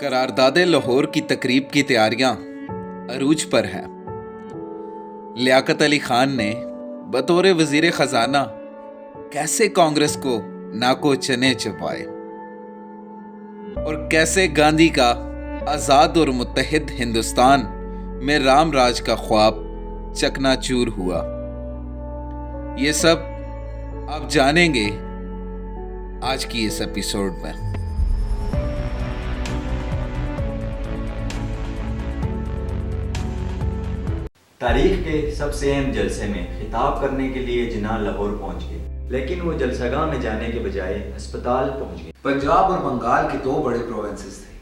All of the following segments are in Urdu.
قرارداد لاہور کی تقریب کی تیاریاں عروج پر ہیں۔ لیاقت علی خان نے بطور وزیر خزانہ کیسے کانگریس کو ناکو چنے چبائے اور کیسے گاندھی کا آزاد اور متحد ہندوستان میں رام راج کا خواب چکنا چور ہوا، یہ سب آپ جانیں گے آج کی اس ایپیسوڈ میں۔ تاریخ کے سب سے اہم جلسے میں خطاب کرنے کے لیے جناح لاہور پہنچ گئے، لیکن وہ جلسہ گاہ میں جانے کے بجائے ہسپتال پہنچ گئے۔ پنجاب اور بنگال کے دو بڑے پروونسز تھے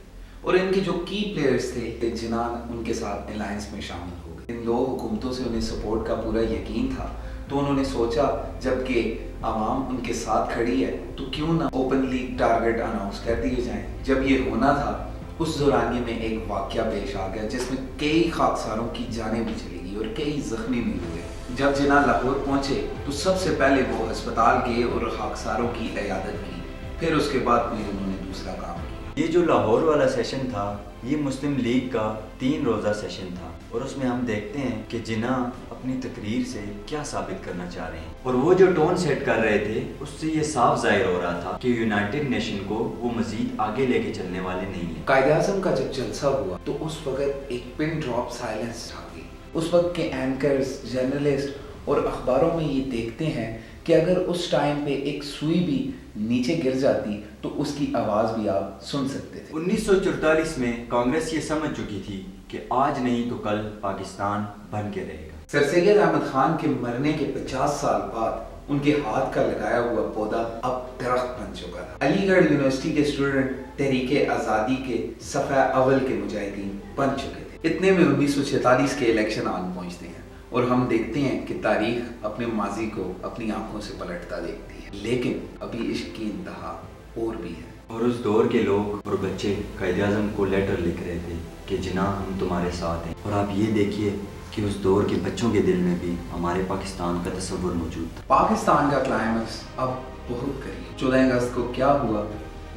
اور ان کے جو کی پلیئرز تھے جناح ان کے ساتھ الائنس میں شامل ہو گئے۔ ان دو حکومتوں سے انہیں سپورٹ کا پورا یقین تھا، تو انہوں نے سوچا جب کہ عوام ان کے ساتھ کھڑی ہے تو کیوں نہ اوپنلی ٹارگٹ اناؤنس کر دیے جائیں۔ جب یہ ہونا تھا اس دورانیے میں ایک واقعہ پیش آ گیا جس میں کئی خاکساروں کی جانیں بھی چلی گئی اور کئی زخمی بھی ہوئے۔ جب جناح لاہور پہنچے تو سب سے پہلے وہ ہسپتال گئے اور خاکساروں کی عیادت کی، پھر اس کے بعد کوئی انہوں نے دوسرا کام کیا۔ یہ جو لاہور والا سیشن تھا یہ مسلم لیگ کا 3 روزہ سیشن تھا، اور اس میں ہم دیکھتے ہیں کہ جناح اپنی تقریر سے کیا ثابت کرنا چاہ رہے ہیں، اور وہ جو ٹون سیٹ کر رہے تھے اس سے یہ صاف ظاہر ہو رہا تھا کہ یونائٹڈ نیشن کو وہ مزید آگے لے کے چلنے والے نہیں ہیں۔ قائد اعظم کا جب جلسہ ہوا تو اس وقت ایک پن ڈراپ سائلنس چھا گئی۔ اس وقت کے اینکرز، جرنلسٹ اور اخباروں میں یہ دیکھتے ہیں کہ اگر اس ٹائم پہ ایک سوئی بھی نیچے گر جاتی تو اس کی آواز بھی آپ سن سکتے تھے۔ 1944 میں کانگریس یہ سمجھ چکی تھی کہ آج نہیں تو کل پاکستان بن کے رہے گا۔ سر سید احمد خان کے مرنے کے 50 سال بعد ان کے ہاتھ کا لگایا ہوا پودا اب درخت بن چکا تھا۔ علی گڑھ یونیورسٹی کے اسٹوڈنٹ تحریک آزادی کے صفحہ اول کے مجاہدین بن چکے تھے۔ اتنے میں 1946 کے الیکشن آن پہنچتے ہیں اور ہم دیکھتے ہیں کہ تاریخ اپنے ماضی کو اپنی آنکھوں سے پلٹتا دیکھتی ہے، لیکن ابھی عشق کی انتہا اور بھی ہے۔ اور اس دور کے لوگ اور بچے قائد اعظم کو لیٹر لکھ رہے تھے کہ جناح ہم تمہارے ساتھ ہیں، اور آپ یہ دیکھیے کہ اس دور کے بچوں کے دل میں بھی ہمارے پاکستان کا تصور موجود تھا۔ پاکستان کا کلائمیکس اب بہت قریب۔ 14 اگست کو کیا ہوا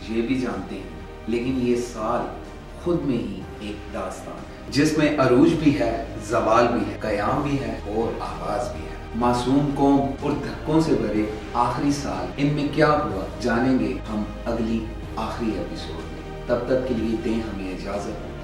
یہ بھی جانتے ہیں، لیکن یہ سال خود میں ہی ایک داستان ہے جس میں عروج بھی ہے، زوال بھی ہے، قیام بھی ہے اور آغاز بھی ہے۔ معصوم قوم اور دھکوں سے بھرے آخری سال، ان میں کیا ہوا جانیں گے ہم اگلی آخری ایپیسوڈ میں۔ تب تک کے لیے دیں ہمیں اجازت۔